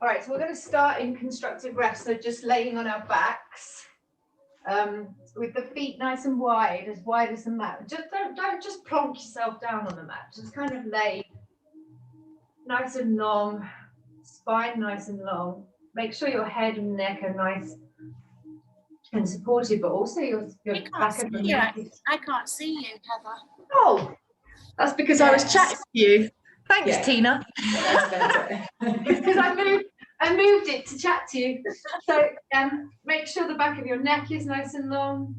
All right, so we're going to start in constructive rest, so just laying on our backs, with the feet nice and wide as the mat. Just don't just plonk yourself down on the mat. Just kind of lay nice and long, spine nice and long. Make sure your head and neck are nice and supported, but also your back of the neck. I can't see you, Heather. Oh, that's because I was chatting to you. Thanks, Tina. Because I moved it to chat to you. So make sure the back of your neck is nice and long.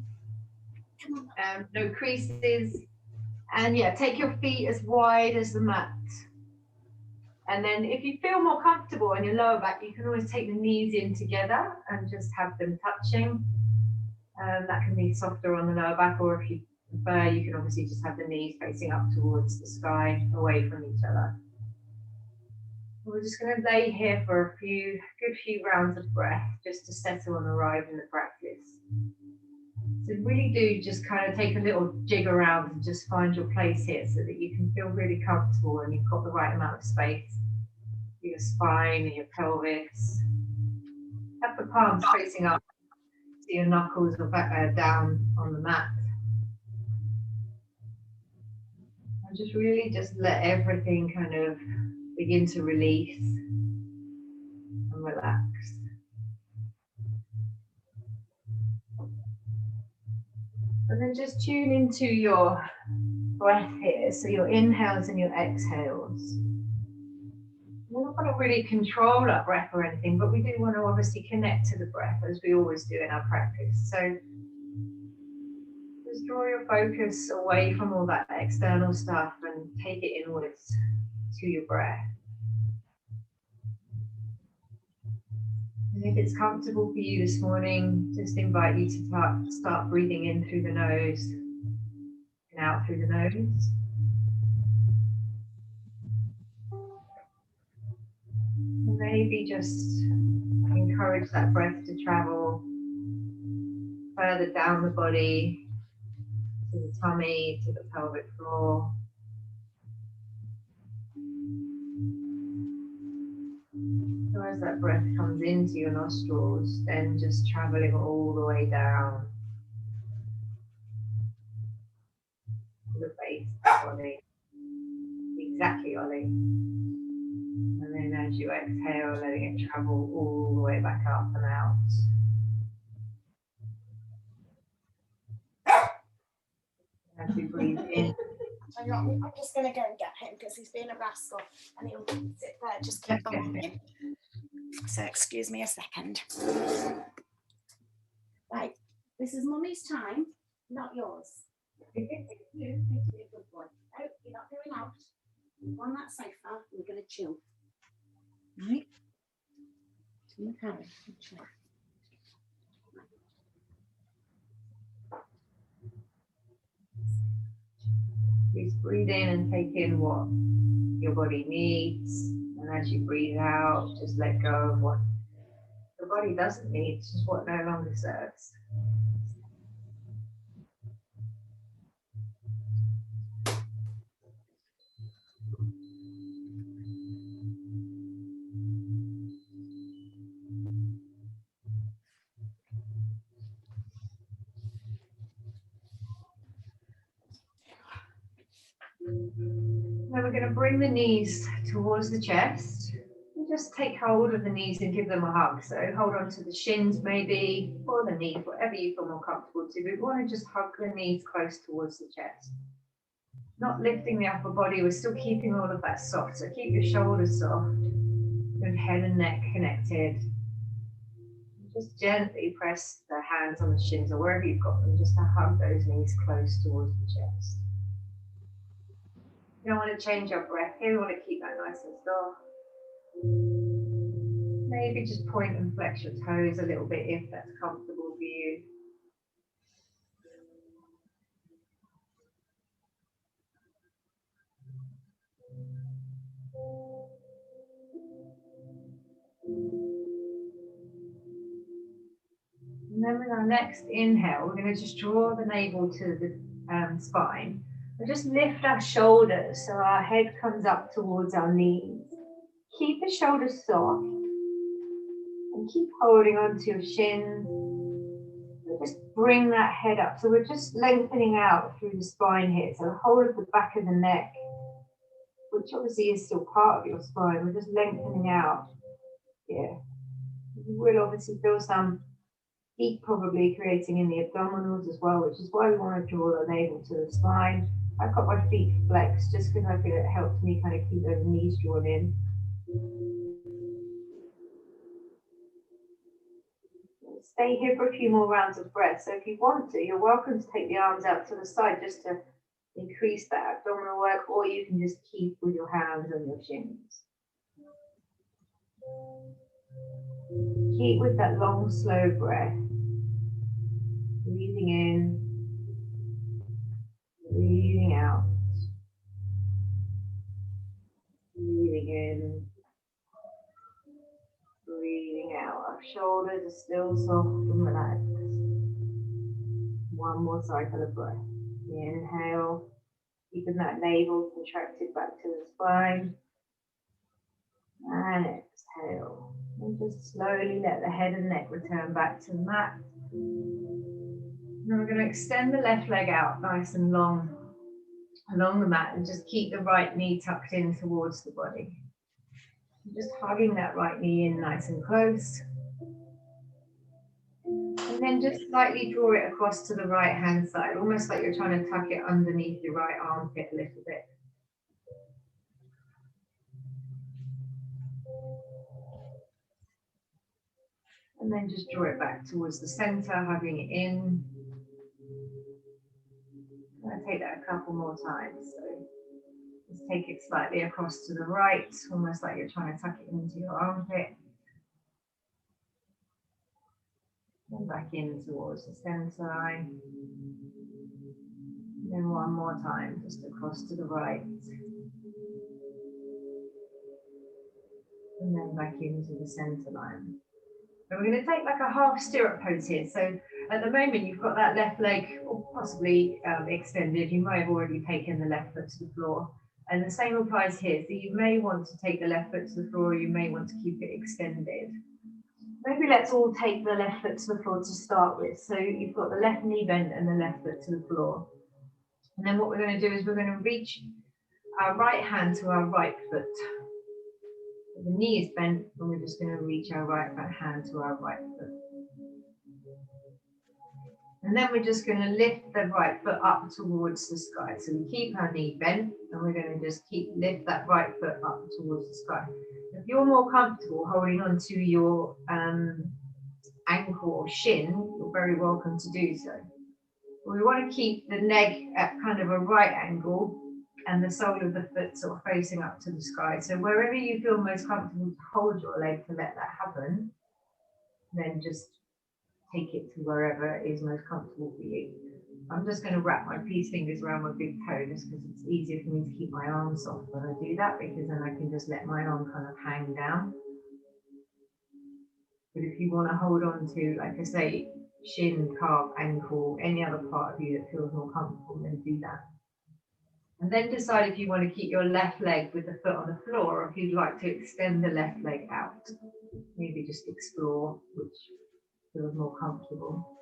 No creases. And yeah, take your feet as wide as the mat. And then if you feel more comfortable on your lower back, you can always take the knees in together and just have them touching. That can be softer on the lower back, or if you prefer, you can obviously just have the knees facing up towards the sky, away from each other. We're just going to lay here for a good few rounds of breath, just to settle and arrive in the practice. So really do just kind of take a little jig around and just find your place here so that you can feel really comfortable and you've got the right amount of space for your spine and your pelvis. Have the palms facing up so your knuckles are back down on the mat. And just really just let everything kind of begin to release and relax. And then just tune into your breath here, so your inhales and your exhales. We're not going to really control our breath or anything, but we do want to obviously connect to the breath as we always do in our practice. So just draw your focus away from all that external stuff and take it inwards to your breath. And if it's comfortable for you this morning, just invite you to start breathing in through the nose and out through the nose. And maybe just encourage that breath to travel further down the body, to the tummy, to the pelvic floor. So as that breath comes into your nostrils, then just traveling all the way down to the base of the body. Exactly, Ollie. And then as you exhale, letting it travel all the way back up and out. As we breathe in. I'm just going to go and get him because he's being a rascal and he'll sit there, just keep on. So excuse me a second. Right, this is Mummy's time, not yours. You need to be a good boy. No, you're not going out. On that sofa, we're going to chill. Right? Turn the camera and chill. Please breathe in and take in what your body needs. And as you breathe out, just let go of what your body doesn't need, just what no longer serves. Now we're going to bring the knees towards the chest. And just take hold of the knees and give them a hug. So hold on to the shins maybe, or the knees, whatever you feel more comfortable to. But we want to just hug the knees close towards the chest. Not lifting the upper body, we're still keeping all of that soft. So keep your shoulders soft, your head and neck connected. Just gently press the hands on the shins or wherever you've got them, just to hug those knees close towards the chest. You don't want to change your breath here, we want to keep that nice and soft. Maybe just point and flex your toes a little bit if that's comfortable for you. And then with our next inhale, we're going to just draw the navel to the spine. And just lift our shoulders so our head comes up towards our knees. Keep the shoulders soft. And keep holding on to your shins. Just bring that head up. So we're just lengthening out through the spine here. So the whole of the back of the neck, which obviously is still part of your spine, we're just lengthening out here. You will obviously feel some heat probably creating in the abdominals as well, which is why we want to draw the navel to the spine. I've got my feet flexed just because I feel it helps me kind of keep those knees drawn in. Stay here for a few more rounds of breath. So if you want to, you're welcome to take the arms out to the side just to increase that abdominal work, or you can just keep with your hands on your shins. Keep with that long, slow breath. Breathing in, breathing out. Breathing in, breathing out. Our shoulders are still soft and relaxed. One more cycle of breath. Inhale, keeping that navel contracted back to the spine. And exhale. And just slowly let the head and neck return back to the mat. Now we're going to extend the left leg out nice and long along the mat and just keep the right knee tucked in towards the body. Just hugging that right knee in nice and close. And then just slightly draw it across to the right hand side, almost like you're trying to tuck it underneath your right armpit a little bit. And then just draw it back towards the center, hugging it in. I'm going to take that a couple more times. So just take it slightly across to the right, almost like you're trying to tuck it into your armpit. And back in towards the center line. And then one more time, just across to the right. And then back into the center line. And we're going to take like a half stirrup pose here. So at the moment you've got that left leg possibly extended. You might have already taken the left foot to the floor. And the same applies here. So you may want to take the left foot to the floor, or you may want to keep it extended. Maybe let's all take the left foot to the floor to start with. So you've got the left knee bent and the left foot to the floor. And then what we're going to do is we're going to reach our right hand to our right foot. The knee is bent, and we're just going to reach our right hand to our right foot. And then we're just going to lift the right foot up towards the sky. So we keep our knee bent, and we're going to just lift that right foot up towards the sky. If you're more comfortable holding on to your ankle or shin, you're very welcome to do so. We want to keep the neck at kind of a right angle and the sole of the foot sort of facing up to the sky. So wherever you feel most comfortable to hold your leg to let that happen, then just take it to wherever is most comfortable for you. I'm just going to wrap my peace fingers around my big toe just because it's easier for me to keep my arms soft when I do that, because then I can just let my arm kind of hang down. But if you want to hold on to, like I say, shin, calf, ankle, any other part of you that feels more comfortable, then do that. And then decide if you want to keep your left leg with the foot on the floor, or if you'd like to extend the left leg out. Maybe just explore which feels more comfortable.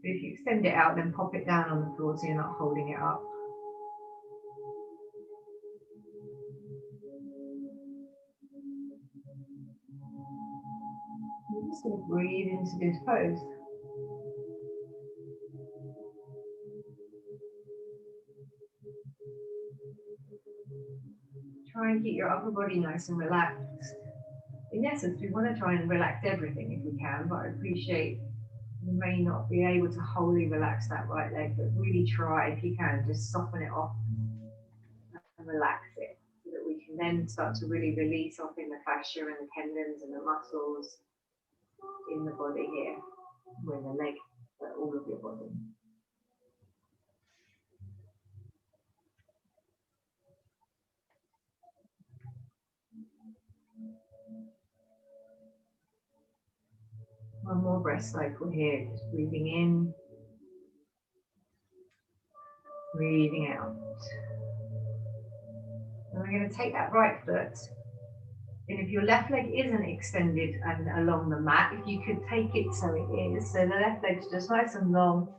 But if you extend it out, then pop it down on the floor so you're not holding it up. I'm just going to breathe into this pose. Try and keep your upper body nice and relaxed. In essence, we want to try and relax everything if we can, but I appreciate you may not be able to wholly relax that right leg, but really try, if you can, just soften it off and relax it, so that we can then start to really release off in the fascia and the tendons and the muscles in the body here, with the leg, but all of your body. One more breath cycle here, just breathing in, breathing out. And we're going to take that right foot, And if your left leg isn't extended and along the mat, if you could take it so it is, so the left leg's just nice and long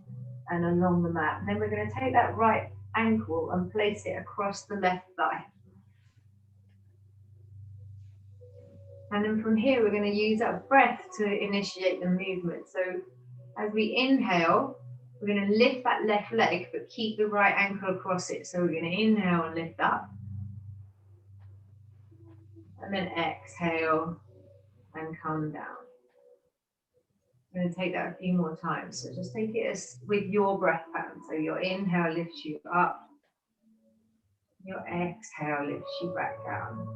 and along the mat. And then we're going to take that right ankle and place it across the left thigh. And then from here, we're going to use our breath to initiate the movement. So as we inhale, we're going to lift that left leg, but keep the right ankle across it. So we're going to inhale and lift up. And then exhale and come down. I'm going to take that a few more times. So just take it as with your breath pattern. So your inhale lifts you up. Your exhale lifts you back down.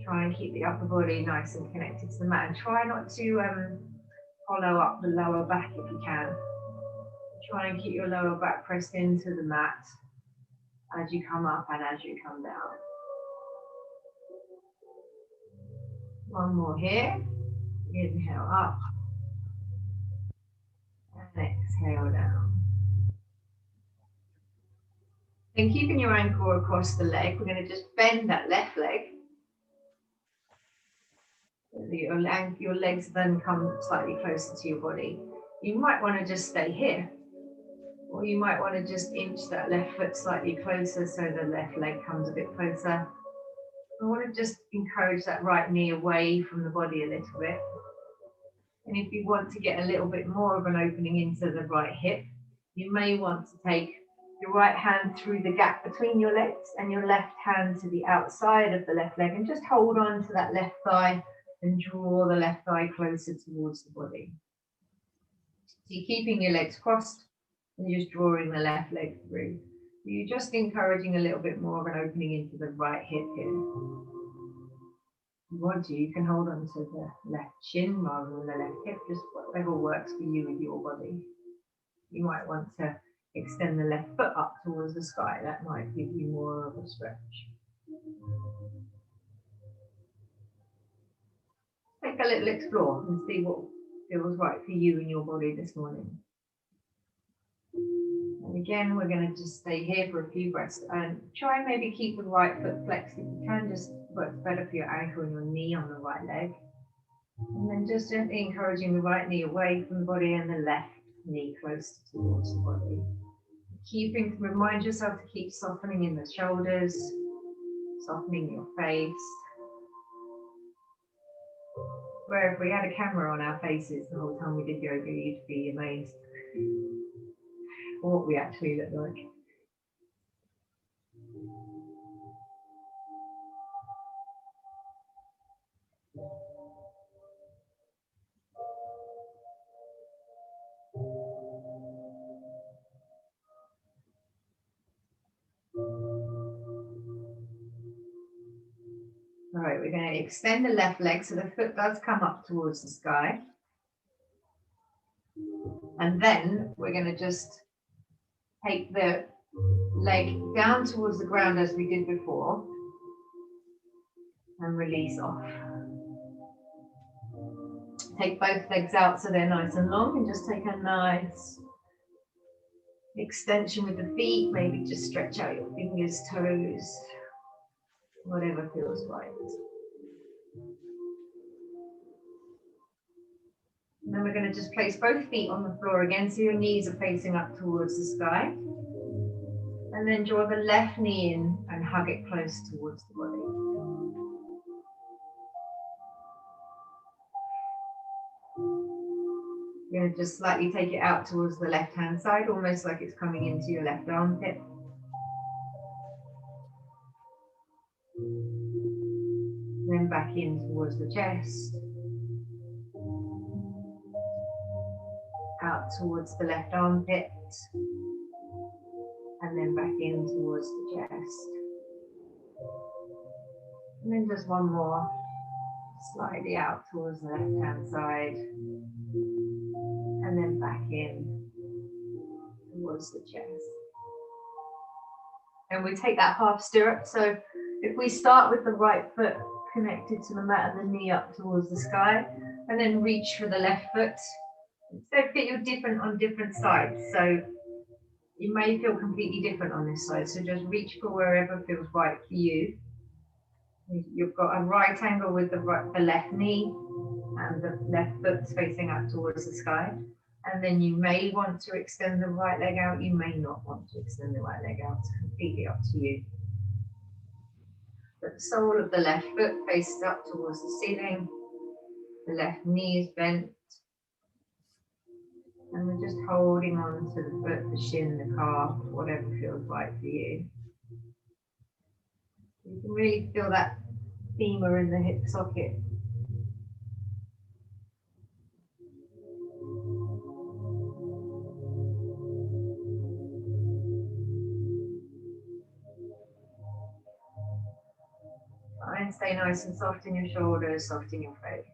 Try and keep the upper body nice and connected to the mat. And try not to follow up the lower back if you can. Try and keep your lower back pressed into the mat as you come up and as you come down. One more here. Inhale up. And exhale down. Then keeping your ankle across the leg, we're going to just bend that left leg. Your legs then come slightly closer to your body. You might want to just stay here. Or you might want to just inch that left foot slightly closer so the left leg comes a bit closer. I want to just encourage that right knee away from the body a little bit. And if you want to get a little bit more of an opening into the right hip, you may want to take your right hand through the gap between your legs and your left hand to the outside of the left leg and just hold on to that left thigh and draw the left thigh closer towards the body. So you're keeping your legs crossed and just drawing the left leg through. You're just encouraging a little bit more of an opening into the right hip here. If you want to, you can hold on to the left shin rather than the left hip, just whatever works for you with your body. You might want to extend the left foot up towards the sky. That might give you more of a stretch. Take a little explore and see what feels right for you and your body this morning. And again, we're going to just stay here for a few breaths and try and maybe keep the right foot flexed if you can. Just works better for your ankle and your knee on the right leg. And then just gently encouraging the right knee away from the body and the left knee close towards the body. Remind yourself to keep softening in the shoulders, softening your face. Where if we had a camera on our faces the whole time we did yoga, you'd be amazed at what we actually look like. All right, we're going to extend the left leg so the foot does come up towards the sky. And then we're going to just take the leg down towards the ground as we did before and release off. Take both legs out so they're nice and long and just take a nice extension with the feet. Maybe just stretch out your fingers, toes, whatever feels right. And then we're going to just place both feet on the floor again so your knees are facing up towards the sky. And then draw the left knee in and hug it close towards the body. You're going to just slightly take it out towards the left hand side, almost like it's coming into your left armpit. Then back in towards the chest. Out towards the left armpit. And then back in towards the chest. And then just one more. Slightly out towards the left hand side. And then back in towards the chest. And we take that half stirrup. So if we start with the right foot connected to the mat and the knee up towards the sky, and then reach for the left foot. Don't get you're different on different sides. So you may feel completely different on this side. So just reach for wherever feels right for you. You've got a right angle with the left knee and the left foot facing up towards the sky. And then you may want to extend the right leg out. You may not want to extend the right leg out. It's completely up to you. But the sole of the left foot faces up towards the ceiling. The left knee is bent. And we're just holding on to the foot, the shin, the calf, whatever feels right for you. You can really feel that femur in the hip socket. Try and stay nice and soft in your shoulders, soft in your face.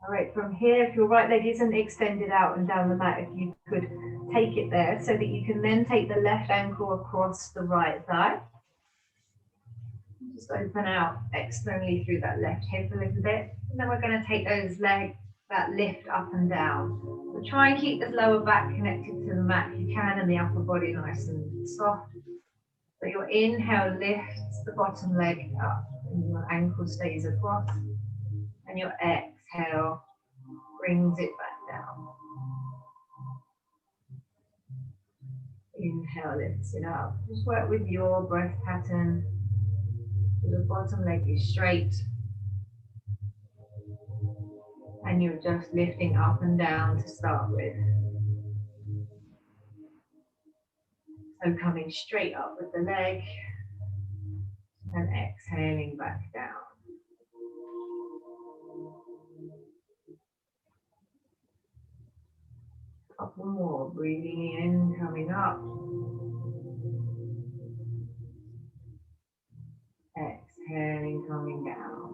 All right, from here, if your right leg isn't extended out and down the mat, if you could take it there so that you can then take the left ankle across the right thigh. Just open out externally through that left hip a little bit. And then we're going to take those legs, that lift up and down. So try and keep the lower back connected to the mat if you can, and the upper body nice and soft. So your inhale lifts the bottom leg up and your ankle stays across. And your exhale brings it back down. Inhale lifts it up. Just work with your breath pattern. So the bottom leg is straight. And you're just lifting up and down to start with. So coming straight up with the leg and exhaling back down. Couple more, breathing in, coming up. Exhaling, coming down.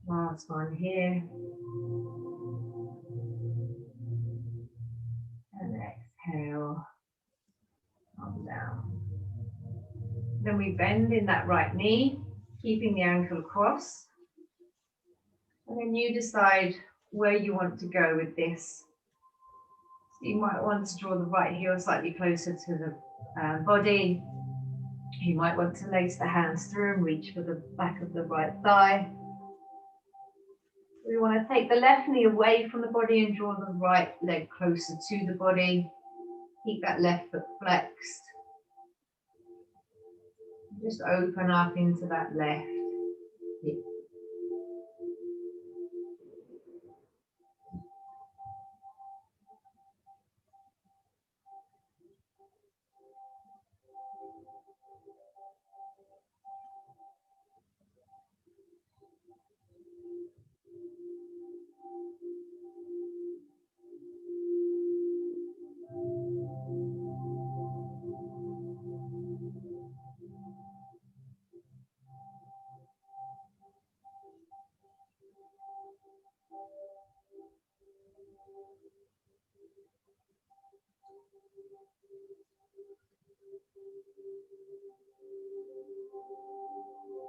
Last one here. And exhale, come down. Then we bend in that right knee, keeping the ankle across. And then you decide where you want to go with this. So you might want to draw the right heel slightly closer to the body. You might want to lace the hands through and reach for the back of the right thigh. We want to take the left knee away from the body and draw the right leg closer to the body. Keep that left foot flexed. Just open up into that left hip.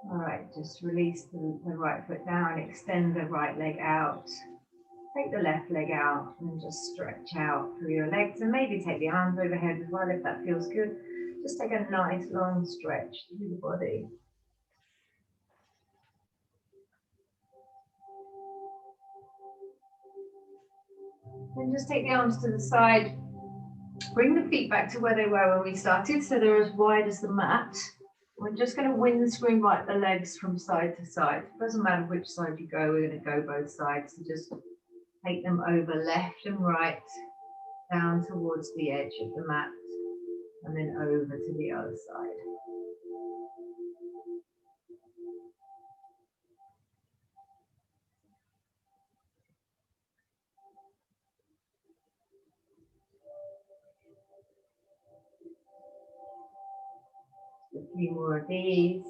All right, just release the right foot down, extend the right leg out. Take the left leg out and just stretch out through your legs, and maybe take the arms overhead as well if that feels good. Just take a nice long stretch through the body. And just take the arms to the side. Bring the feet back to where they were when we started, so they're as wide as the mat. We're just going to windscreen right the legs from side to side. It doesn't matter which side you go, we're going to go both sides. So just take them over left and right, down towards the edge of the mat, and then over to the other side. A few more of these.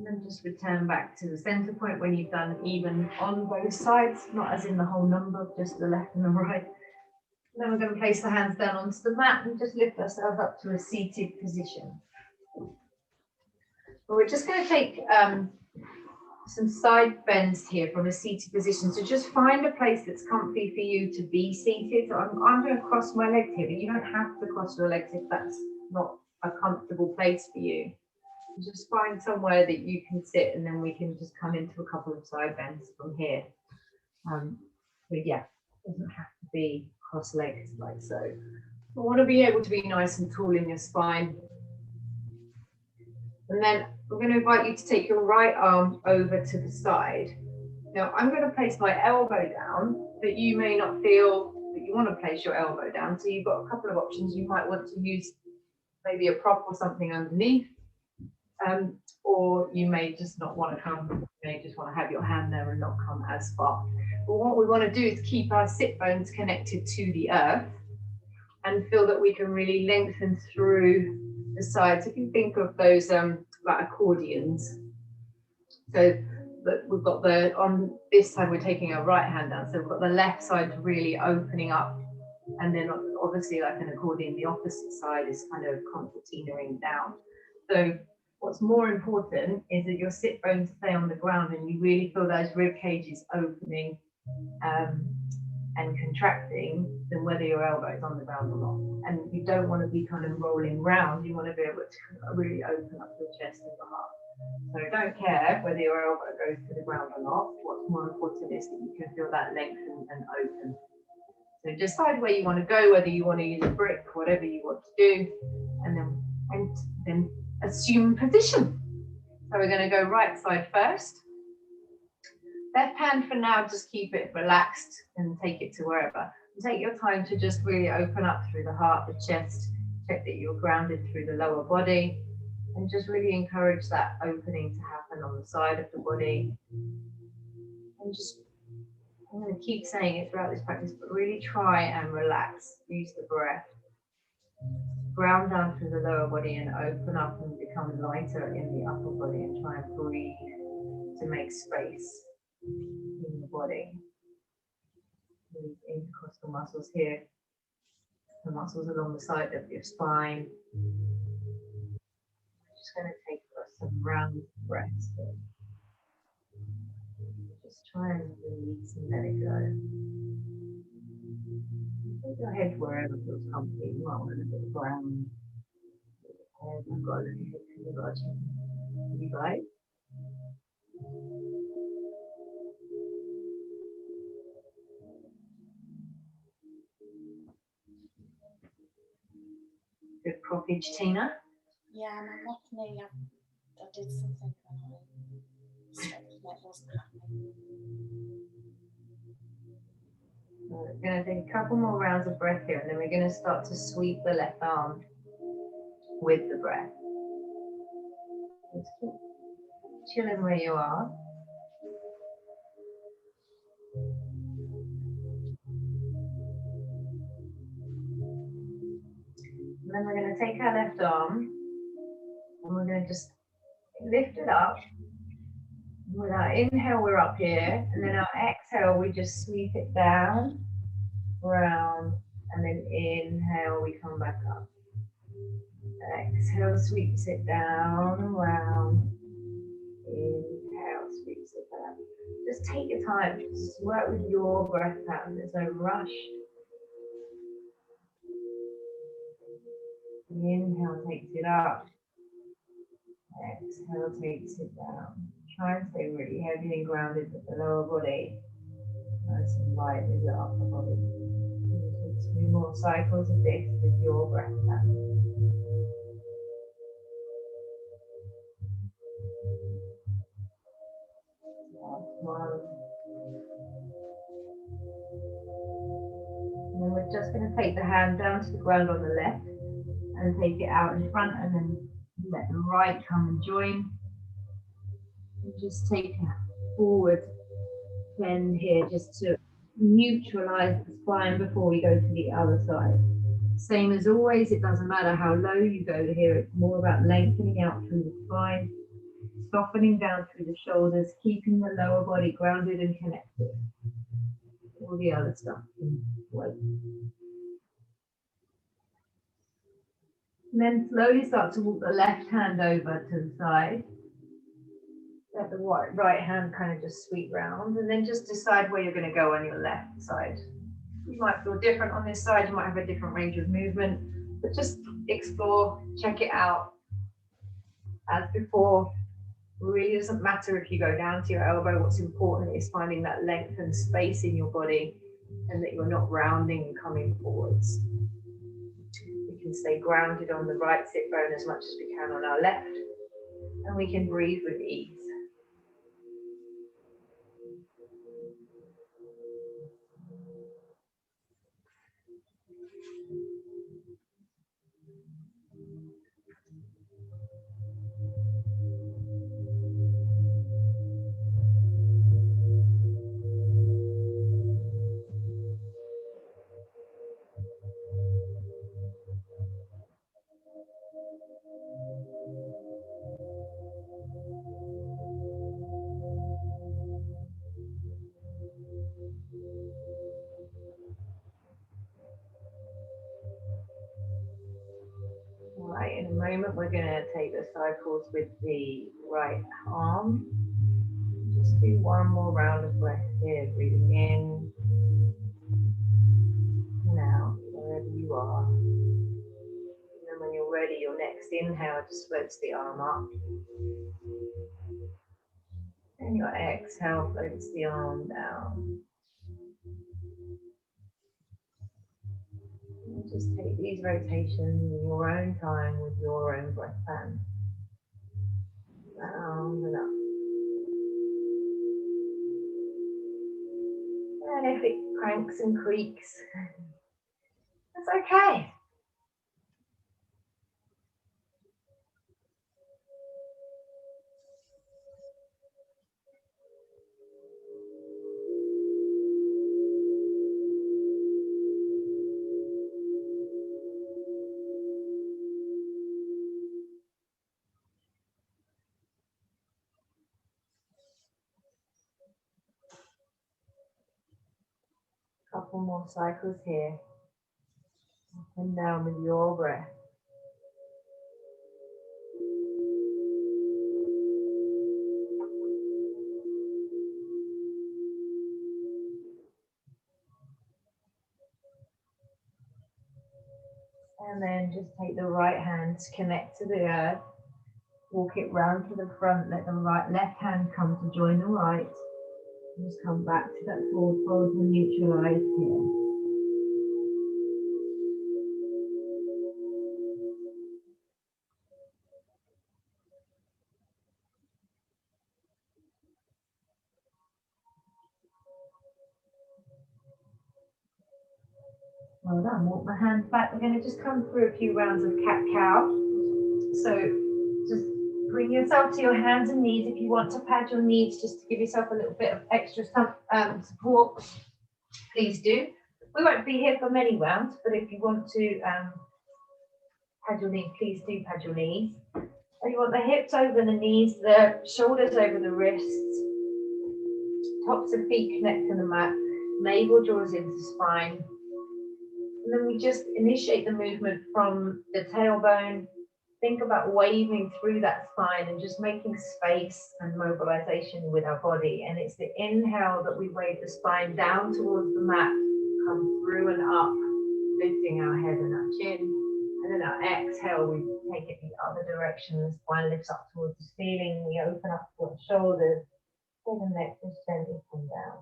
And then just return back to the center point when you've done even on both sides, not as in the whole number, just the left and the right. And then we're going to place the hands down onto the mat and just lift ourselves up to a seated position. But we're just going to take some side bends here from a seated position. So just find a place that's comfy for you to be seated. So I'm going to cross my legs here, but you don't have to cross your legs if that's not a comfortable place for you. Just find somewhere that you can sit, and then we can just come into a couple of side bends from here. But yeah, it doesn't have to be cross-legged like so. You want to be able to be nice and tall in your spine. And then I'm going to invite you to take your right arm over to the side. Now I'm going to place my elbow down, but you may not feel that you want to place your elbow down. So you've got a couple of options. You might want to use maybe a prop or something underneath. Or you may just not want to come, you may just want to have your hand there and not come as far. But what we want to do is keep our sit bones connected to the earth and feel that we can really lengthen through the sides. If you think of those like accordions, so that we've got on this side we're taking our right hand down, so we've got the left side really opening up, and then obviously like an accordion, the opposite side is kind of concertinaing down. So what's more important is that your sit bones stay on the ground and you really feel those rib cages opening and contracting than whether your elbow is on the ground or not. And you don't want to be kind of rolling round, you want to be able to really open up your chest and the heart. So don't care whether your elbow goes to the ground or not. What's more important is that you can feel that lengthen and open. So decide where you want to go, whether you want to use a brick, whatever you want to do, and then assume position. So we're going to go right side first. Left hand for now, just keep it relaxed and take it to wherever. Take your time to just really open up through the heart, the chest, check that you're grounded through the lower body, and just really encourage that opening to happen on the side of the body. And just, I'm going to keep saying it throughout this practice, but really try and relax, use the breath. Ground down through the lower body and open up and become lighter in the upper body, and try and breathe to make space in the body. Move intercostal muscles here, the muscles along the side of your spine. Just going to take some round breaths here. Just try and release and let it go. Put your head wherever feels comfy. You might want a little bit of ground. I've got a little bit to the bottom. You like? Good proppage, Tina. Yeah, my left knee, I did something when I stretched it, wasn't happening. We're going to take a couple more rounds of breath here, and then we're going to start to sweep the left arm with the breath. Just keep chilling where you are. And then we're going to take our left arm and we're going to just lift it up. With our inhale, we're up here, and then our exhale, we just sweep it down, round, and then inhale, we come back up. Exhale sweeps it down, round. Inhale sweeps it down. Just take your time, just work with your breath pattern, there's no rush. The inhale takes it up. Exhale takes it down. Try and stay really heavy and grounded with the lower body. Nice and light with the upper body. Take 2 more cycles of this with your breath pattern. Last one. And then we're just going to take the hand down to the ground on the left and take it out in front, and then let the right come and join. And just take a forward bend here just to neutralize the spine before we go to the other side. Same as always, it doesn't matter how low you go here, it's more about lengthening out through the spine. Softening down through the shoulders, keeping the lower body grounded and connected. All the other stuff can wait. And then slowly start to walk the left hand over to the side. Let the right hand kind of just sweep round, and then just decide where you're going to go on your left side. You might feel different on this side, you might have a different range of movement, but just explore, check it out. As before, really doesn't matter if you go down to your elbow. What's important is finding that length and space in your body, and that you're not rounding and coming forwards. We can stay grounded on the right sit bone as much as we can on our left, and we can breathe with ease. Right, in a moment we're going to take the cycles with the right arm. Just do one more round of breath here, breathing in and out, wherever you are. And then when you're ready, your next inhale just floats the arm up. And your exhale floats the arm down. And just take these rotations in your own time with your own breath pattern. Down and up. And if it cranks and creaks, that's okay. Couple more cycles here. Up and down with your breath. And then just take the right hand, connect to the earth, walk it round to the front, let the left hand come to join the right. And just come back to that forward fold and neutralize here. Well done. Walk my hands back. We're going to just come through a few rounds of cat-cow. So just bring yourself to your hands and knees. If you want to pad your knees just to give yourself a little bit of extra support, please do. We won't be here for many rounds, but if you want to pad your knees, please do pad your knees. And you want the hips over the knees, the shoulders over the wrists, tops of feet connect to the mat, navel draws into spine. And then we just initiate the movement from the tailbone. Think about waving through that spine and just making space and mobilization with our body. And it's the inhale that we wave the spine down towards the mat, come through and up, lifting our head and our chin. And then our exhale, we take it the other direction. The spine lifts up towards the ceiling. We open up the shoulders, and the neck just gently come down.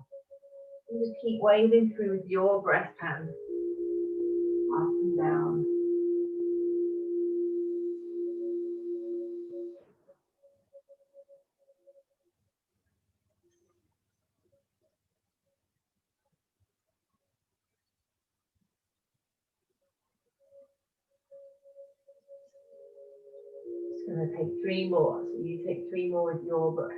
And just keep waving through with your breath pattern. Up and down. Just going to take 3 more. So you take 3 more with your breath.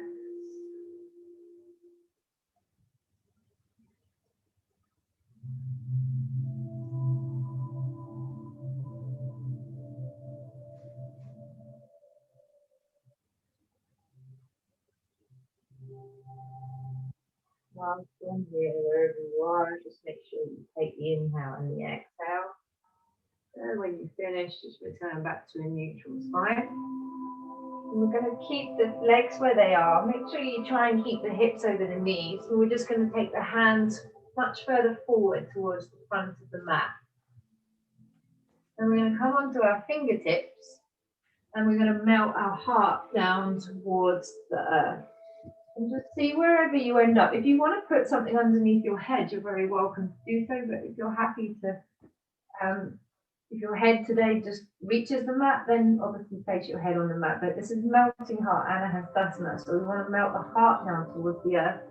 palms from here, wherever you are. Just make sure you take the inhale and the exhale. And when you finish, just return back to a neutral spine. And we're going to keep the legs where they are. Make sure you try and keep the hips over the knees. And we're just going to take the hands much further forward towards the front of the mat. And we're going to come onto our fingertips and we're going to melt our heart down towards the earth. And just see wherever you end up. If you want to put something underneath your head, you're very welcome to do so. But if you're happy to, if your head today just reaches the mat, then obviously place your head on the mat. But this is melting heart, Anahastasana. So we want to melt the heart down towards the earth.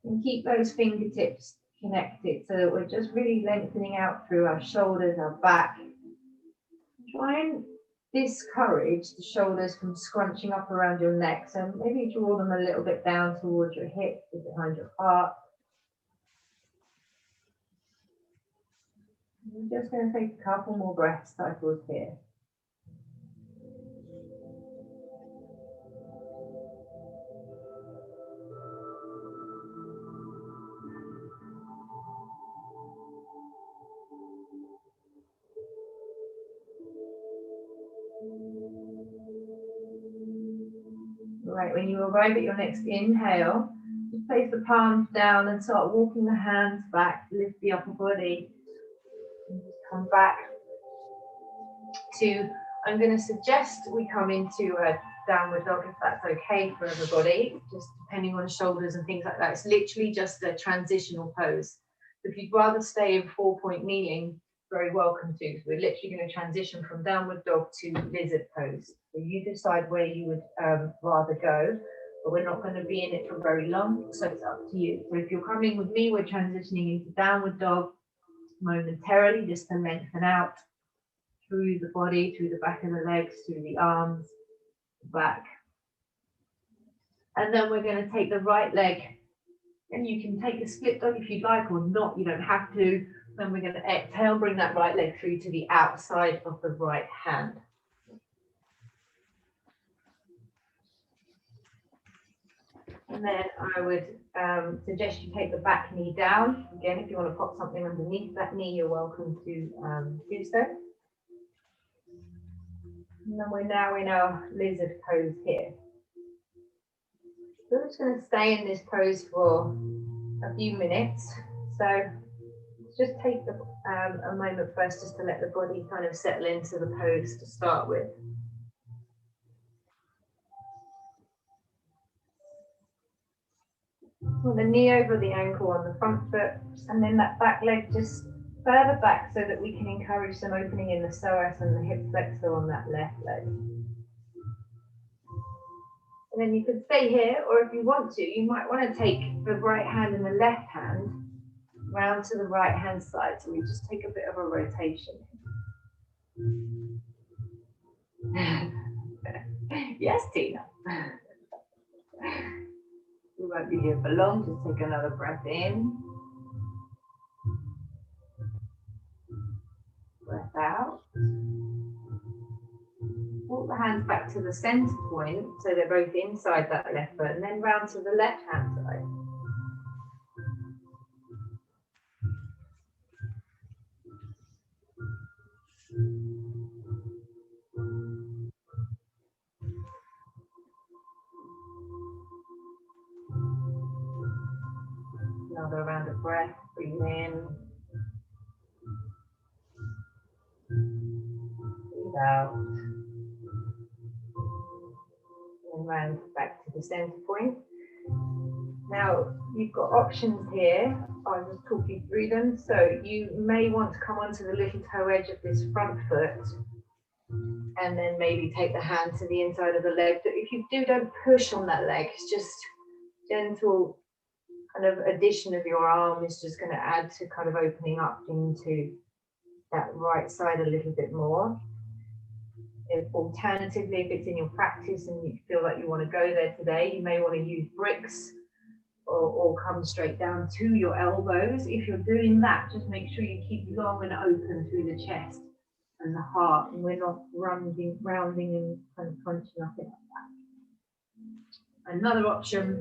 And keep those fingertips connected so that we're just really lengthening out through our shoulders, our back. Try and discourage the shoulders from scrunching up around your neck. So maybe draw them a little bit down towards your hips or behind your heart. We're just going to take a couple more breath cycles here. Right, when you arrive at your next inhale, just place the palms down and start walking the hands back, lift the upper body, and just come back to, I'm going to suggest we come into a downward dog if that's okay for everybody, just depending on shoulders and things like that. It's literally just a transitional pose. If you'd rather stay in 4-point kneeling, very welcome to. So we're literally going to transition from downward dog to lizard pose. So you decide where you would rather go, but we're not going to be in it for very long, so it's up to you. So if you're coming with me, we're transitioning into downward dog momentarily, just to lengthen out through the body, through the back of the legs, through the arms, back. And then we're going to take the right leg, and you can take a split dog if you'd like or not, you don't have to. Then we're going to exhale, bring that right leg through to the outside of the right hand. And then I would suggest you take the back knee down. Again, if you want to pop something underneath that knee, you're welcome to do so. And then we're now in our lizard pose here. So we're just going to stay in this pose for a few minutes. So just take a moment first just to let the body kind of settle into the pose to start with. Well, the knee over the ankle on the front foot, and then that back leg just further back so that we can encourage some opening in the psoas and the hip flexor on that left leg. And then you could stay here, or if you want to, you might want to take the right hand and the left hand round to the right hand side. So we just take a bit of a rotation. Yes, Tina. We won't be here for long, just take another breath in. Breath out. Walk the hands back to the center point so they're both inside that left foot, and then round to the left hand side. Another round of breath, breathe in. Breathe out. And round back to the center point. Now, you've got options here. I'll just talk you through them. So you may want to come onto the little toe edge of this front foot and then maybe take the hand to the inside of the leg. But if you do, don't push on that leg. It's just gentle kind of addition of your arm is just going to add to kind of opening up into that right side a little bit more. If alternatively, if it's in your practice and you feel like you want to go there today, you may want to use bricks or come straight down to your elbows. If you're doing that, just make sure you keep long and open through the chest and the heart, and we're not rounding and kind of crunching up in like that. Another option,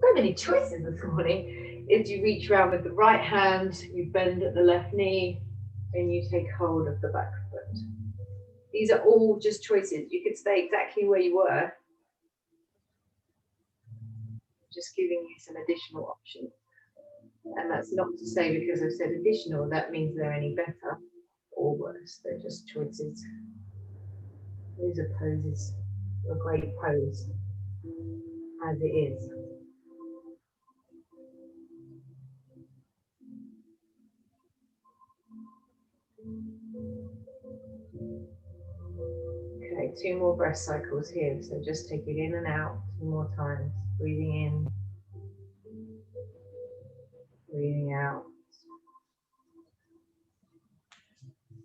so many choices this morning, is you reach around with the right hand, you bend at the left knee, and you take hold of the back foot. These are all just choices. You could stay exactly where you were, just giving you some additional options. And that's not to say because I've said additional, that means they're any better or worse. They're just choices. These are poses, a great pose, as it is. Okay, 2 more breath cycles here. So just take it in and out 2 more times. Breathing in, breathing out,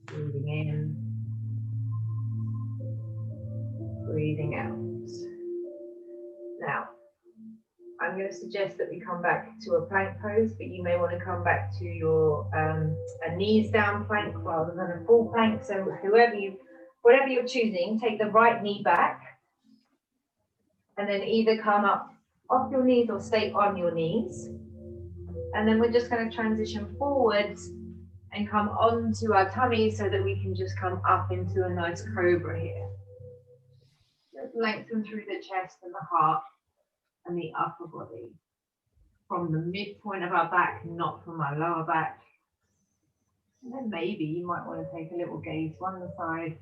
breathing in, breathing out. Now, I'm going to suggest that we come back to a plank pose, but you may want to come back to your a knees down plank rather than a full plank. So whatever you're choosing, take the right knee back and then either come up off your knees or stay on your knees. And then we're just going to transition forwards and come onto our tummy so that we can just come up into a nice cobra here. Just lengthen through the chest and the heart and the upper body. From the midpoint of our back, not from our lower back. And then maybe you might want to take a little gaze one side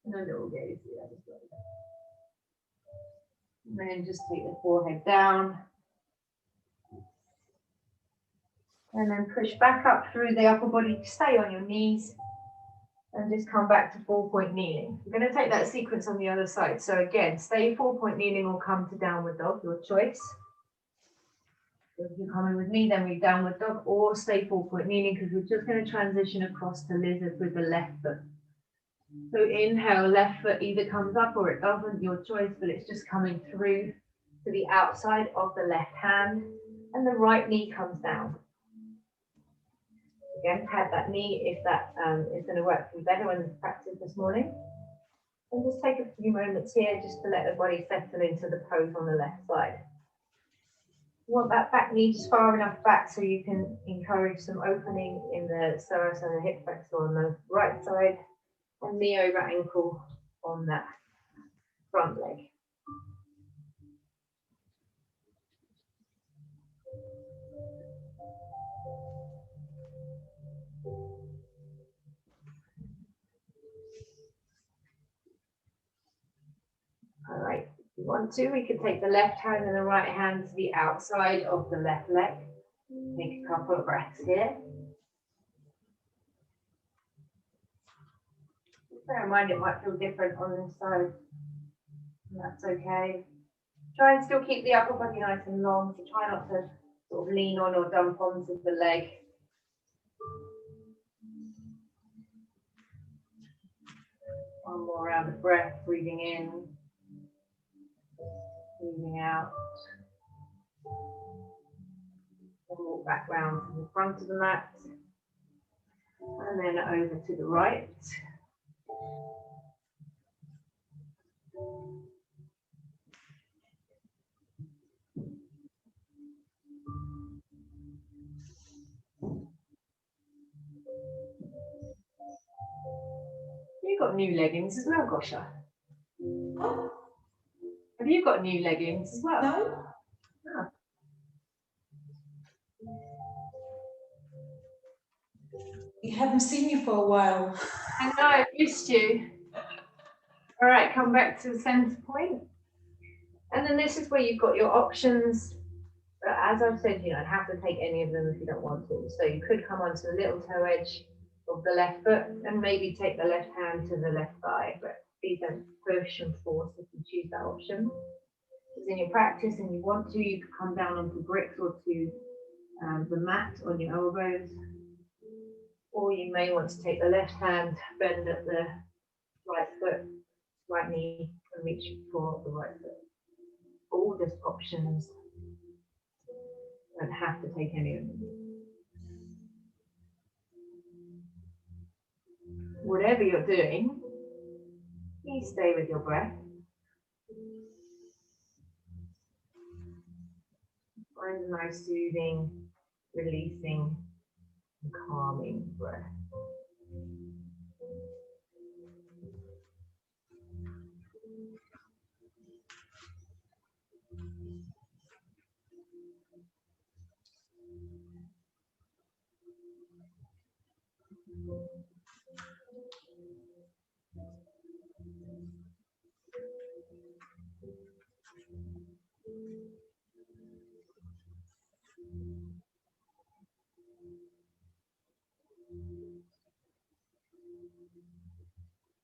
and a little gaze the other side. And then just take the forehead down. And then push back up through the upper body, stay on your knees. And just come back to 4-point kneeling. We're going to take that sequence on the other side. So again, stay 4-point kneeling or come to downward dog, your choice. If you're coming with me, then we downward dog or stay 4-point kneeling because we're just going to transition across to lizard with the left foot. So inhale, left foot either comes up or it doesn't, your choice, but it's just coming through to the outside of the left hand and the right knee comes down. Again, pad that knee if that is going to work for you better when you practice this morning. And just take a few moments here just to let the body settle into the pose on the left side. You want that back knee just far enough back so you can encourage some opening in the psoas and the hip flexor on the right side and knee over ankle on that front leg. All right, if you want to, we could take the left hand and the right hand to the outside of the left leg. Take a couple of breaths here. Bear in mind it might feel different on this side, and that's okay. Try and still keep the upper body nice and long, so try not to sort of lean on or dump onto the leg. One more round of breath, breathing in, breathing out. And walk back round to the front of the mat, and then over to the right. You've got new leggings as well, Gosha. Have you got new leggings as well? No. Oh. We haven't seen you for a while. I know, I missed you. All right, come back to the center point. And then this is where you've got your options. But as I've said, you don't have to take any of them if you don't want to. So you could come onto the little toe edge of the left foot and maybe take the left hand to the left thigh, but please don't push and force if you choose that option. If in your practice and you want to, you could come down onto bricks or to the mat on your elbows. Or you may want to take the left hand, bend at the right foot, right knee, and reach for the right foot. All just options. You don't have to take any of them. Whatever you're doing, please stay with your breath. Find a nice soothing, releasing, and calming breath.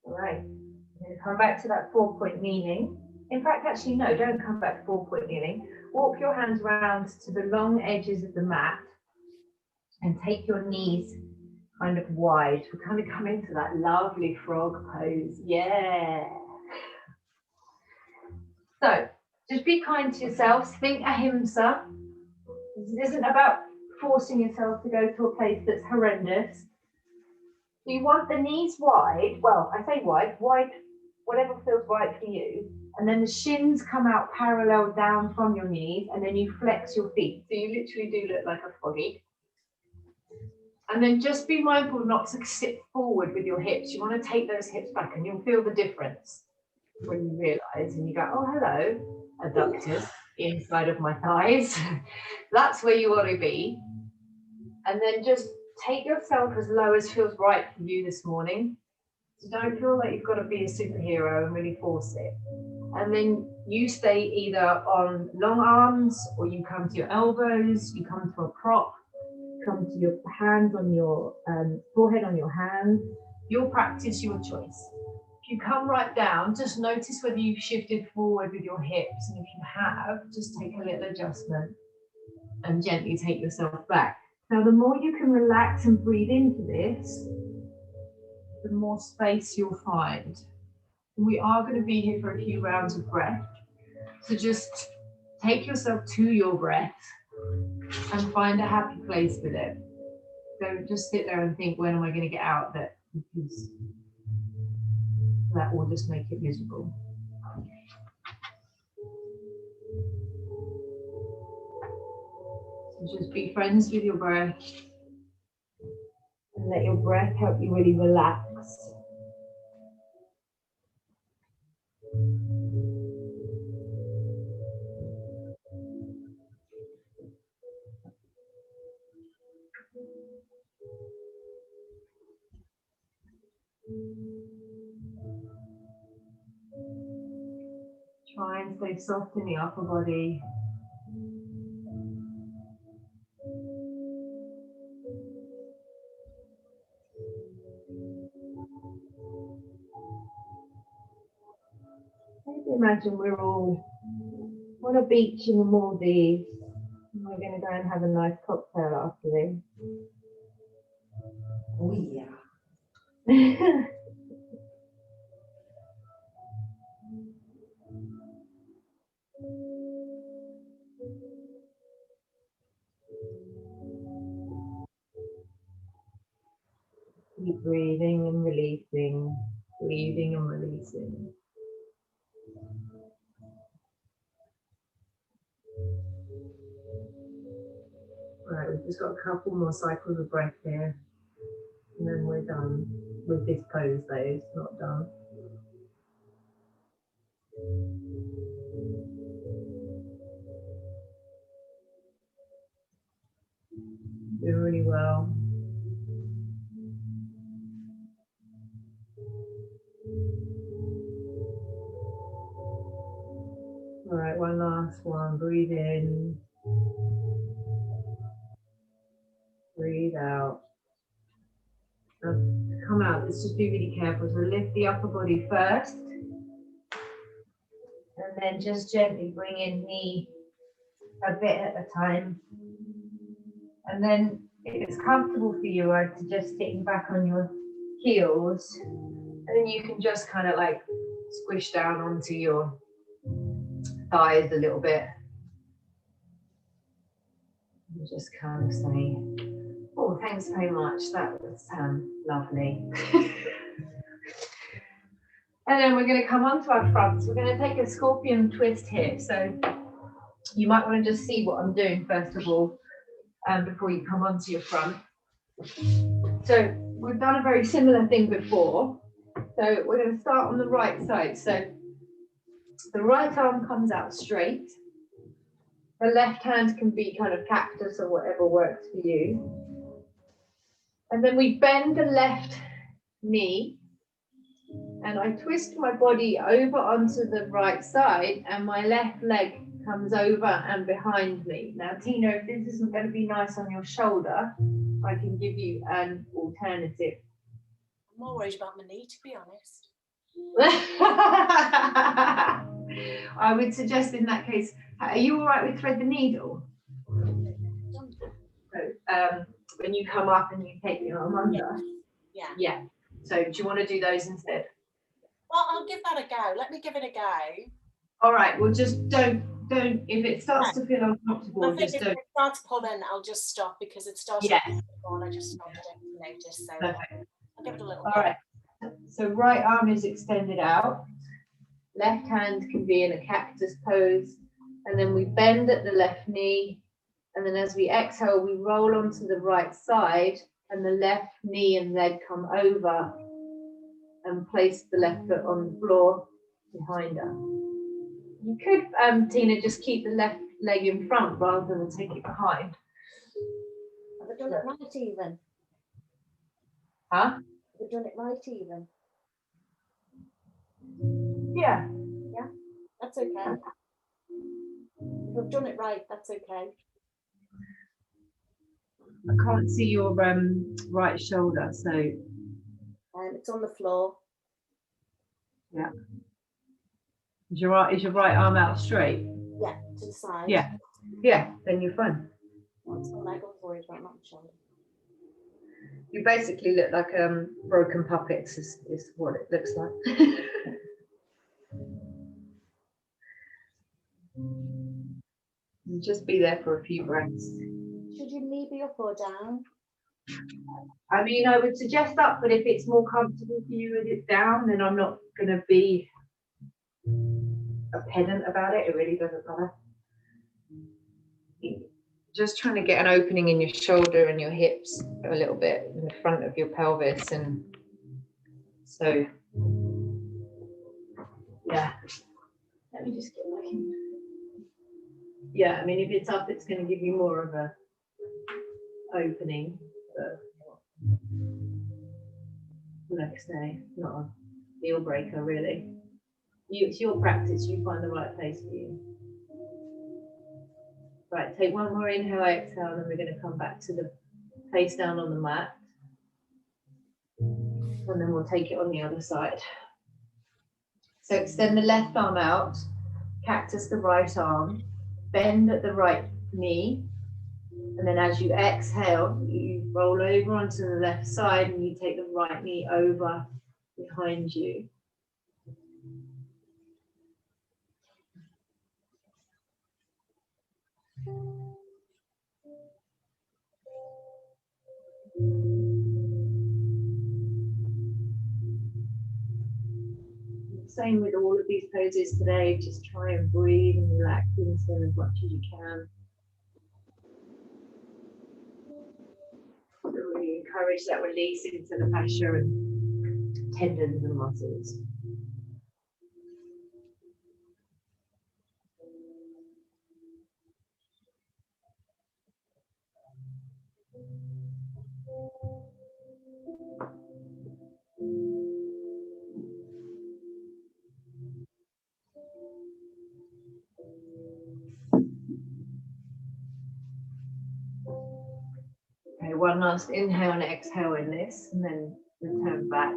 All right, I'm going to come back to that 4-point kneeling. In fact, actually, no, don't come back to 4-point kneeling. Walk your hands around to the long edges of the mat and take your knees kind of wide. We kind of come into that lovely frog pose. Yeah. So just be kind to yourselves. Think ahimsa. This isn't about forcing yourself to go to a place that's horrendous. You want the knees wide. Well, I say wide, whatever feels right for you. And then the shins come out parallel down from your knees, and then you flex your feet. So you literally do look like a froggy. And then just be mindful not to sit forward with your hips. You want to take those hips back, and you'll feel the difference when you realize and you go, oh, hello, adductors inside of my thighs. That's where you want to be. And then just take yourself as low as feels right for you this morning. So don't feel like you've got to be a superhero and really force it. And then you stay either on long arms, or you come to your elbows, you come to a prop, come to your hands on your forehead on your hands. You'll practice your choice. If you come right down, just notice whether you've shifted forward with your hips. And if you have, just take a little adjustment and gently take yourself back. Now, the more you can relax and breathe into this, the more space you'll find. We are going to be here for a few rounds of breath. So just take yourself to your breath and find a happy place with it. Don't just sit there and think, when am I going to get out of it? Because that will just make it miserable. So just be friends with your breath and let your breath help you really relax. Try and stay soft in the upper body. Maybe imagine we're all on a beach in the Maldives. And we're going to go and have a nice cocktail after this. Oh yeah. Keep breathing and releasing, breathing and releasing. Right, we've just got a couple more cycles of breath here, and then we're done with this pose though, it's not done. Doing really well. All right, one last one. Breathe in. Breathe out. Now, to come out, let's just be really careful. So lift the upper body first. And then just gently bring in knee a bit at a time. And then if it's comfortable for you, I'd suggest sitting back on your heels. And then you can just kind of like squish down onto your thighs a little bit. And just kind of say, oh, thanks very much. That was lovely. And then we're going to come onto our fronts. We're going to take a scorpion twist here. So you might want to just see what I'm doing first of all, before you come onto your front. So we've done a very similar thing before. So we're going to start on the right side. So the right arm comes out straight. The left hand can be kind of cactus or whatever works for you. And then we bend the left knee and I twist my body over onto the right side and my left leg comes over and behind me. Now, Tina, if this isn't going to be nice on your shoulder, I can give you an alternative. I'm more worried about my knee, to be honest. I would suggest in that case, are you all right with thread the needle? So, when you come up and you take your arm under. Yeah. Yeah. So do you want to do those instead? Well, I'll give that a go. Let me give it a go. All right. Well, just don't. If it starts to feel uncomfortable, I think just if don't. it starts pulling, I'll just stop because it started Yeah. on. I just stopped it. Notice. So Perfect. I'll give it a little All go. right. So right arm is extended out. Left hand can be in a cactus pose, and then we bend at the left knee, and then as we exhale, we roll onto the right side, and the left knee and leg come over, and place the left foot on the floor behind her. You could, Tina, just keep the left leg in front rather than take it behind. Have I done it right even? Huh? Have I done it right even? Yeah. Yeah, that's okay. If I've done it right, that's okay. I can't see your right shoulder, so. It's on the floor. Yeah. Is your right arm out straight? Yeah, to the side. Yeah. Yeah, then you're fine. That's what I was worried about, not the shoulder. You basically look like broken puppets is what it looks like. Just be there for a few breaths. Should your knee be up or down? I mean, I would suggest up, but if it's more comfortable for you with it down, then I'm not going to be a pedant about it. It really doesn't matter. Just trying to get an opening in your shoulder and your hips a little bit in the front of your pelvis, and so yeah. Let me just get back in. Yeah, I mean, if it's up, it's going to give you more of a opening. But like I say, not a deal breaker really. It's your practice. You find the right place for you. Right, take one more inhale, exhale, and then we're going to come back to the face down on the mat. And then we'll take it on the other side. So extend the left arm out, cactus the right arm, bend at the right knee, and then as you exhale, you roll over onto the left side and you take the right knee over behind you. Same with all of these poses today, just try and breathe and relax into them as much as you can. So really encourage that release into the fascia and tendons and muscles. Okay, one last inhale and exhale in this, and then return back.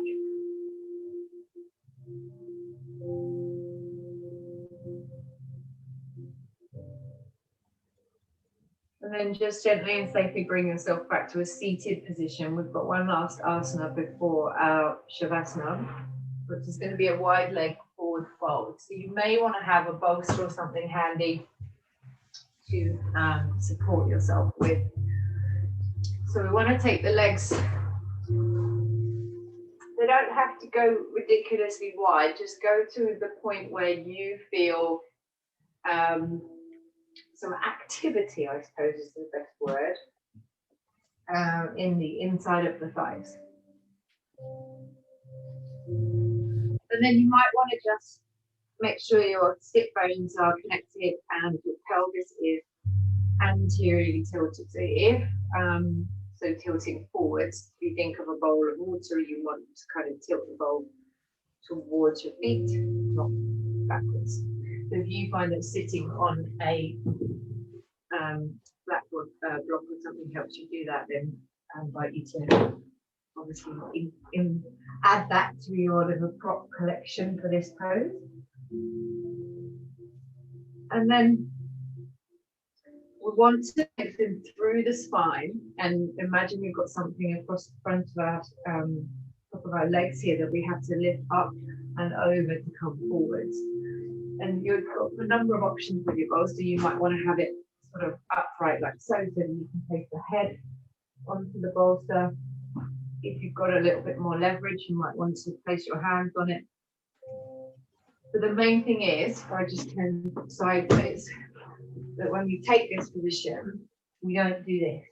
And then just gently and safely bring yourself back to a seated position. We've got one last asana before our Shavasana, which is going to be a wide leg forward fold. So you may want to have a bolster or something handy to support yourself with. So we want to take the legs, they don't have to go ridiculously wide, just go to the point where you feel some activity, I suppose is the best word, in the inside of the thighs. And then you might want to just make sure your sit bones are connected and your pelvis is anteriorly tilted. So if tilting forwards, if you think of a bowl of water, you want to kind of tilt the bowl towards your feet, not backwards. So if you find that sitting on a blackboard block or something helps you do that, then I invite you to obviously add that to your little prop collection for this pose. And then we want to lengthen through the spine, and imagine we've got something across the front of our top of our legs here that we have to lift up and over to come forwards. And you've got a number of options with your bolster. You might want to have it sort of upright like so, so that you can place the head onto the bolster. If you've got a little bit more leverage, you might want to place your hands on it. But the main thing is, if I just turn sideways, that when we take this position, we don't do this.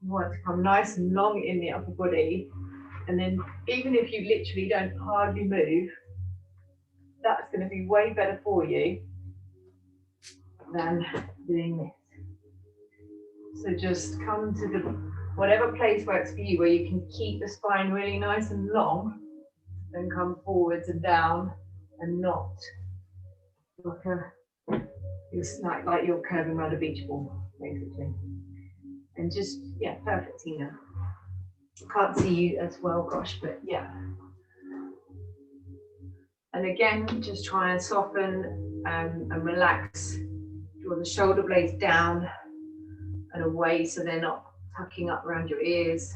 You want to come nice and long in the upper body, and then even if you literally don't hardly move, that's going to be way better for you than doing this. So just come to the whatever place works for you, where you can keep the spine really nice and long, then come forwards and down, and not like you're curving around a beach ball, basically. And just, yeah, perfect, Tina. Can't see you as well, gosh, but yeah. And again, just try and soften and relax. Draw the shoulder blades down and away so they're not tucking up around your ears.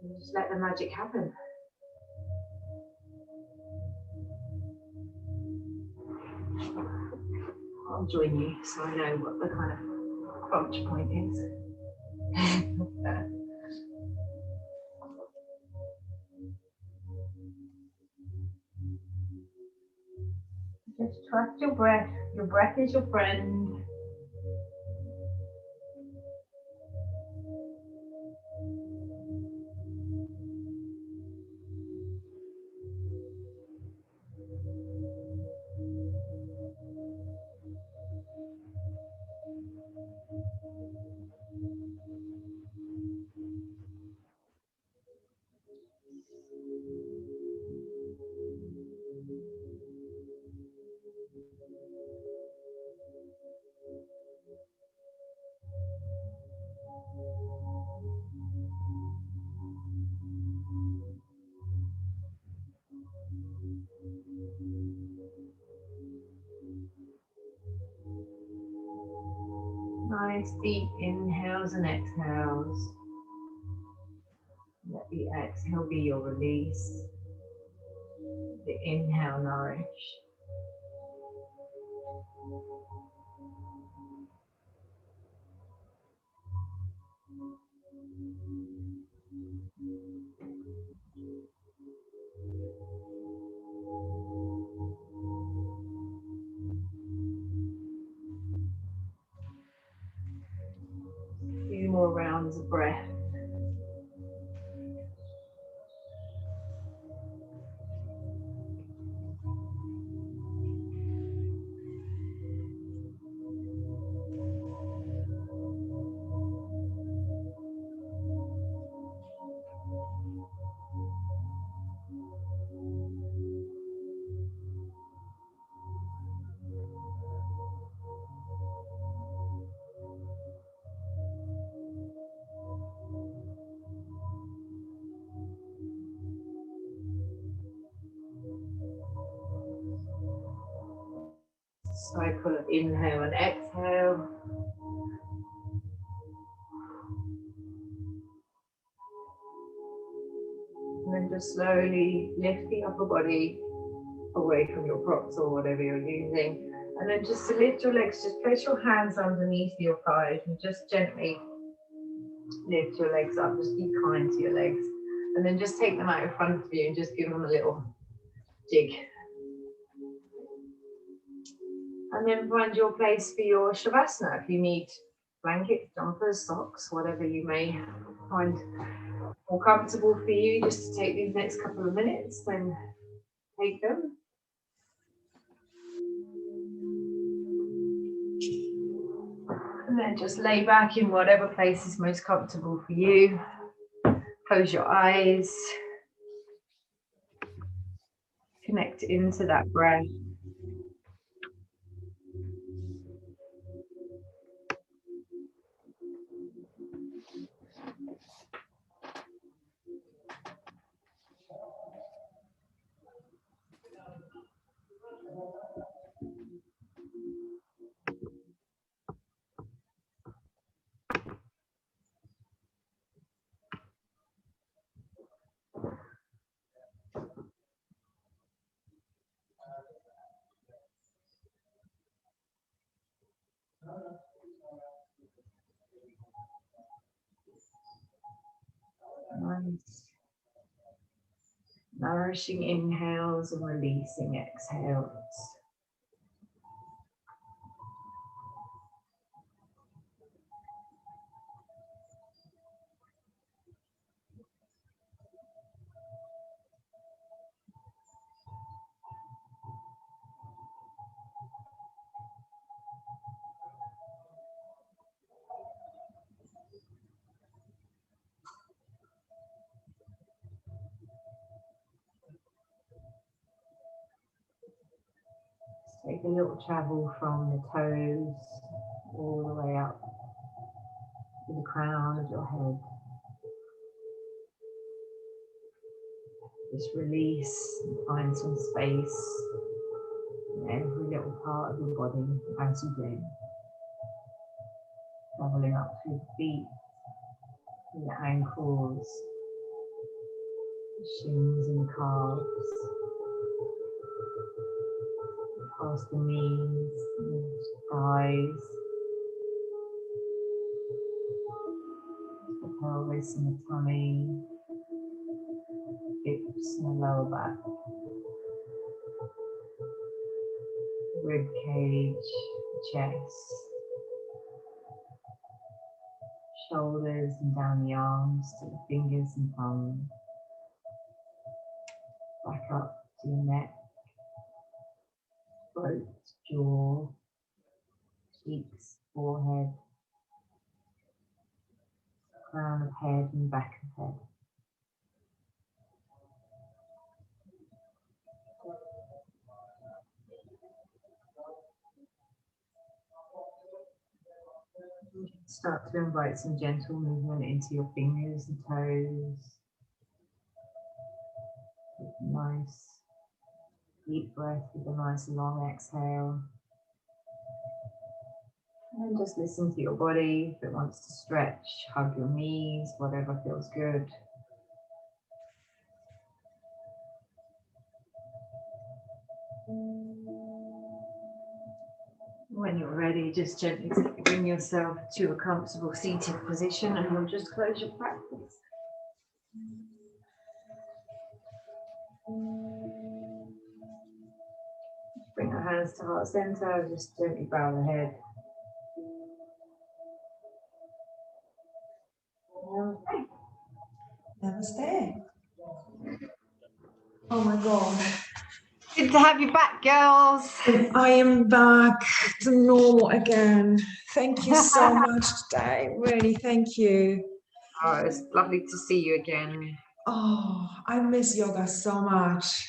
And just let the magic happen. I'll join you so I know what the kind of crunch point is. Just trust your breath. Your breath is your friend. Nice deep inhales and exhales. Let the exhale be your release. The inhale nourish. A few more rounds of breath. Cycle of inhale and exhale. And then just slowly lift the upper body away from your props or whatever you're using. And then just to lift your legs, just place your hands underneath your thighs and just gently lift your legs up. Just be kind to your legs. And then just take them out in front of you and just give them a little jig. And then find your place for your Shavasana. If you need blankets, jumpers, socks, whatever you may find more comfortable for you, just to take these next couple of minutes, then take them. And then just lay back in whatever place is most comfortable for you. Close your eyes. Connect into that breath. Nice. Nourishing inhales and releasing exhales. Take a little travel from the toes all the way up to the crown of your head. Just release and find some space in every little part of your body as you do. Traveling up through the feet, through the ankles, the shins and the calves, past the knees, the thighs, the pelvis and the tummy, hips and the lower back, the rib cage, the chest, shoulders and down the arms to the fingers and thumbs, back up to your neck, throat, jaw, cheeks, forehead, crown of head and back of head. Start to invite some gentle movement into your fingers and toes. With a nice deep breath with a nice long exhale. And just listen to your body. If it wants to stretch, hug your knees, whatever feels good. When you're ready, just gently bring yourself to a comfortable seated position and we'll just close your practice. Bring our hands to heart center, just gently bow the head. Namaste. Oh my God. Good to have you back, girls. I am back to normal again. Thank you so much today. Really, thank you. Oh, it's lovely to see you again. Oh, I miss yoga so much.